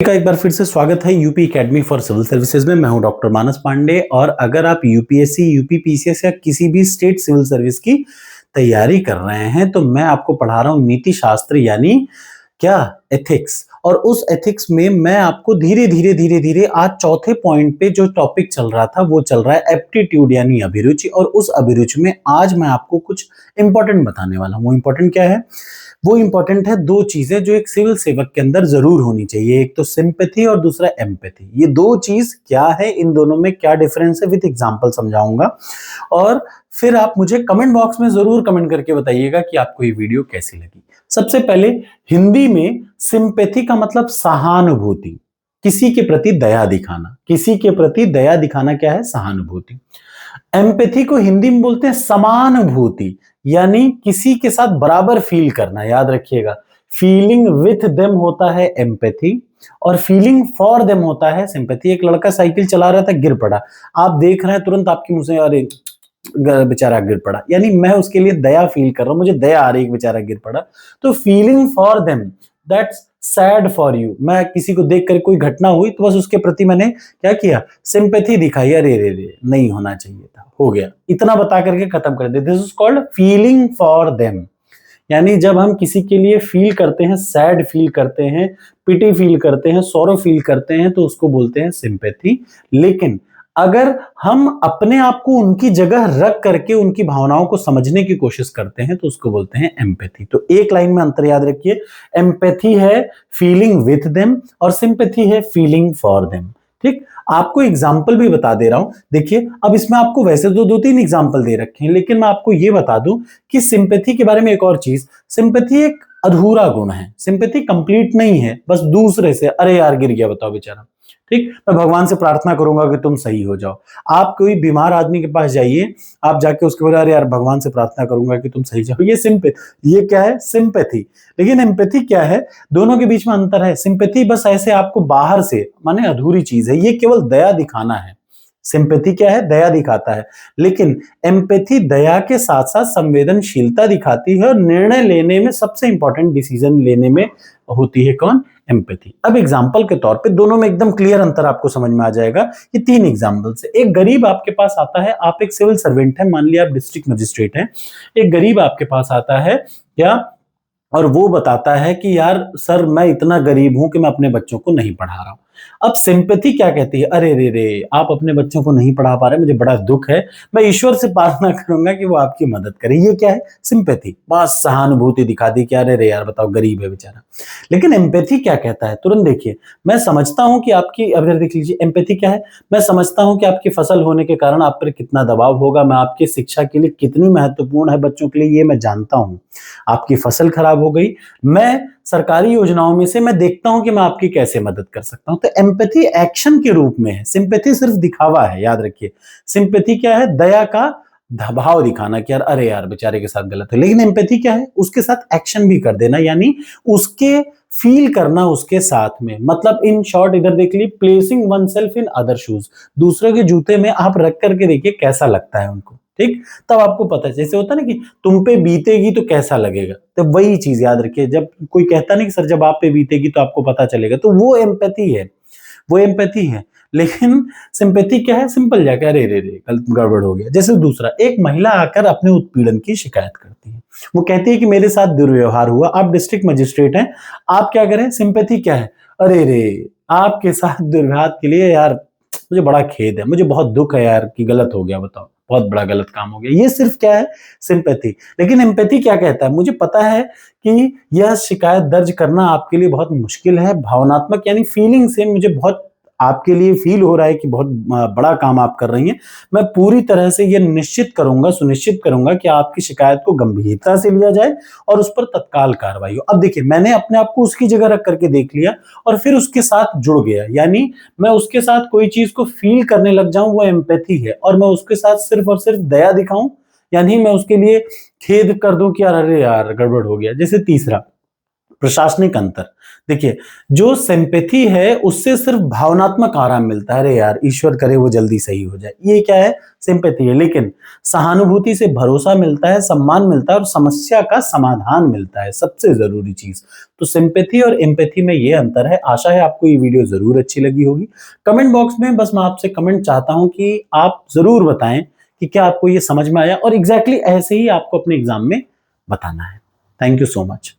का एक बार फिर से स्वागत है UP academy for civil services में। मैं हूं डॉक्टर मानस पांडे और अगर आप यूपीएससी, यूपी पीसीएस या किसी भी स्टेट सिविल सर्विस की तैयारी कर रहे हैं तो मैं आपको पढ़ा रहा हूं नीति शास्त्र यानी क्या एथिक्स। और उस एथिक्स में मैं आपको धीरे धीरे आज चौथे पॉइंट पे जो टॉपिक चल रहा था वो चल रहा है एप्टीट्यूड यानी अभिरुचि। और उस अभिरुचि में आज मैं आपको कुछ इंपॉर्टेंट बताने वाला हूं। वो इंपॉर्टेंट क्या है? वो इंपॉर्टेंट है दो चीजें जो एक सिविल सेवक के अंदर जरूर होनी चाहिए, एक तो सिंपैथी और दूसरा एम्पैथी। ये दो चीज क्या है, इन दोनों में क्या डिफरेंस है, विद एग्जांपल समझाऊंगा। और फिर आप मुझे कमेंट बॉक्स में जरूर कमेंट करके बताइएगा कि आपको ये वीडियो कैसी लगी। सबसे पहले हिंदी में सिंपैथी का मतलब सहानुभूति, किसी के प्रति दया दिखाना। किसी के प्रति दया दिखाना क्या है? सहानुभूति। एम्पैथी को हिंदी में बोलते हैं समानुभूति, यानी किसी के साथ बराबर फील करना। याद रखिएगा, फीलिंग विथ देम होता है एम्पैथी और फीलिंग फॉर देम होता है सिंपैथी। एक लड़का साइकिल चला रहा था, गिर पड़ा, आप देख रहे हैं तुरंत आपके मुंह से अरे बेचारा गिर पड़ा, यानी मैं उसके लिए दया फील कर रहा हूं, मुझे दया आ रही है, बेचारा गिर पड़ा। तो feeling for them, that's sad for you. मैं किसी को देखकर कोई घटना हुई तो बस उसके प्रति मैंने क्या किया? सिंपैथी दिखाई। अरे रे रे, नहीं होना चाहिए था, हो गया, इतना बता करके खत्म कर दे। This is called feeling for them. यानी जब हम किसी के लिए फील करते हैं, सैड फील करते हैं, पिटी फील करते हैं, सॉरो फील करते हैं, तो उसको बोलते हैं सिंपैथी। लेकिन अगर हम अपने आप को उनकी जगह रख करके उनकी भावनाओं को समझने की कोशिश करते हैं तो उसको बोलते हैं एम्पैथी। तो एक लाइन में अंतर याद रखिए, एम्पैथी है फीलिंग विथ देम और सिंपैथी है फीलिंग फॉर देम। ठीक, आपको एग्जाम्पल भी बता दे रहा हूं। देखिए, अब इसमें आपको वैसे तो दो तीन एग्जाम्पल दे रखे हैं, लेकिन मैं आपको यह बता दूं कि सिंपैथी के बारे में एक और चीज, सिंपैथी एक अधूरा गुण है। सिंपैथी कंप्लीट नहीं है, बस दूसरे से अरे यार गिर गया, बताओ बेचारा। ठीक, मैं भगवान से प्रार्थना करूंगा कि तुम सही हो जाओ। आप कोई बीमार आदमी के पास जाइए, आप जाके उसके बोले अरे यार भगवान से प्रार्थना करूंगा कि तुम सही जाओ। ये क्या है? सिंपैथी। लेकिन एम्पैथी क्या है? दोनों के बीच में अंतर है। सिंपैथी बस ऐसे आपको बाहर से, माने अधूरी चीज है, ये केवल दया दिखाना है। सिंपैथी क्या है? दया दिखाता है। लेकिन एम्पैथी दया के साथ साथ संवेदनशीलता दिखाती है और निर्णय लेने में, सबसे इंपॉर्टेंट डिसीजन लेने में होती है कौन? एम्पैथी। अब एग्जाम्पल के तौर पे दोनों में एकदम क्लियर अंतर आपको समझ में आ जाएगा। ये तीन एग्जाम्पल से, एक गरीब आपके पास आता है, आप एक सिविल सर्वेंट है, मान लिया आप डिस्ट्रिक्ट मजिस्ट्रेट हैं। एक गरीब आपके पास आता है क्या, और वो बताता है कि यार सर मैं इतना गरीब हूं कि मैं अपने बच्चों को नहीं पढ़ा रहा हूं। अब सिंपैथी क्या कहती है? अरे रे रे, आप अपने बच्चों को नहीं पढ़ा पा रहे, मुझे बड़ा दुख है, मैं ईश्वर से प्रार्थना करूंगा कि वो आपकी मदद करे। ये क्या है? सिंपैथी। बस सहानुभूति दिखा दी कि अरे रे यार बताओ, गरीब है बेचारा। लेकिन एम्पैथी क्या कहता है? तुरंत देखिए, मैं समझता हूं कि आपकी, अब देख लीजिए एम्पैथी क्या है, मैं समझता हूं कि आपकी फसल होने के कारण आप पर कितना दबाव होगा, मैं आपकी शिक्षा के लिए कितनी महत्वपूर्ण है बच्चों के लिए, ये मैं जानता हूं। आपकी फसल खराब हो गई, मैं सरकारी योजनाओं में से मैं देखता हूं कि मैं आपकी कैसे मदद कर सकता हूं। तो एम्पैथी एक्शन के रूप में है, सिंपैथी सिर्फ दिखावा है। याद रखिए, सिंपैथी क्या है? दया का भाव दिखाना कि यार अरे यार बेचारे के साथ गलत है। लेकिन एम्पैथी क्या है? उसके साथ एक्शन भी कर देना, यानी उसके फील करना उसके साथ में। मतलब इन शॉर्ट इधर देख लीजिए, placing one self in other shoes, दूसरे के जूते में आप रख करके देखिए कैसा लगता है उनको। ठीक, तब आपको पता है, जैसे होता है ना कि तुम पे बीतेगी तो कैसा लगेगा, तो वही चीज याद रखिए। जब कोई कहता नहीं कि सर जब आप पे बीतेगी तो आपको पता चलेगा, तो वो एम्पैथी है, वो एम्पैथी है। लेकिन सिंपैथी क्या है? सिंपल जाके अरे रे रे गड़बड़ हो गया। जैसे दूसरा, एक महिला आकर अपने उत्पीड़न की शिकायत करती है, वो कहती है कि मेरे साथ दुर्व्यवहार हुआ। आप डिस्ट्रिक्ट मजिस्ट्रेट हैं, आप क्या करें? सिंपैथी क्या है? अरे रे, आपके साथ दुर्व्यवहार के लिए यार मुझे बड़ा खेद है, मुझे बहुत दुख है यार कि गलत हो गया, बताओ बहुत बड़ा गलत काम हो गया। ये सिर्फ क्या है? सिंपैथी। लेकिन एम्पैथी क्या कहता है? मुझे पता है कि यह शिकायत दर्ज करना आपके लिए बहुत मुश्किल है, भावनात्मक यानी फीलिंग से मुझे बहुत आपके लिए फील हो रहा है कि बहुत बड़ा काम आप कर रही हैं। मैं पूरी तरह से ये निश्चित करूंगा, सुनिश्चित करूंगा कि आपकी शिकायत को गंभीरता से लिया जाए और उस पर तत्काल कार्रवाई हो। अब देखिए, मैंने अपने आप को उसकी जगह रख करके देख लिया और फिर उसके साथ जुड़ गया, यानी मैं उसके साथ कोई चीज को फील करने लग जाऊं, वो एम्पैथी है। और मैं उसके साथ सिर्फ और सिर्फ दया दिखाऊं, यानी मैं उसके लिए खेद कर दूं कि यार अरे यार गड़बड़ हो गया। जैसे तीसरा, प्रशासनिक अंतर। देखिए, जो सिंपैथी है उससे सिर्फ भावनात्मक आराम मिलता है, अरे यार ईश्वर करे वो जल्दी सही हो जाए, ये क्या है, सिंपैथी है। लेकिन सहानुभूति से भरोसा मिलता है, सम्मान मिलता है और समस्या का समाधान मिलता है, सबसे जरूरी चीज। तो सिंपैथी और एम्पैथी में ये अंतर है। आशा है आपको ये वीडियो जरूर अच्छी लगी होगी। कमेंट बॉक्स में बस मैं आपसे कमेंट चाहता हूं कि आप जरूर बताएं कि क्या आपको ये समझ में आया और एग्जैक्टली ऐसे ही आपको अपने एग्जाम में बताना है। Thank you so much.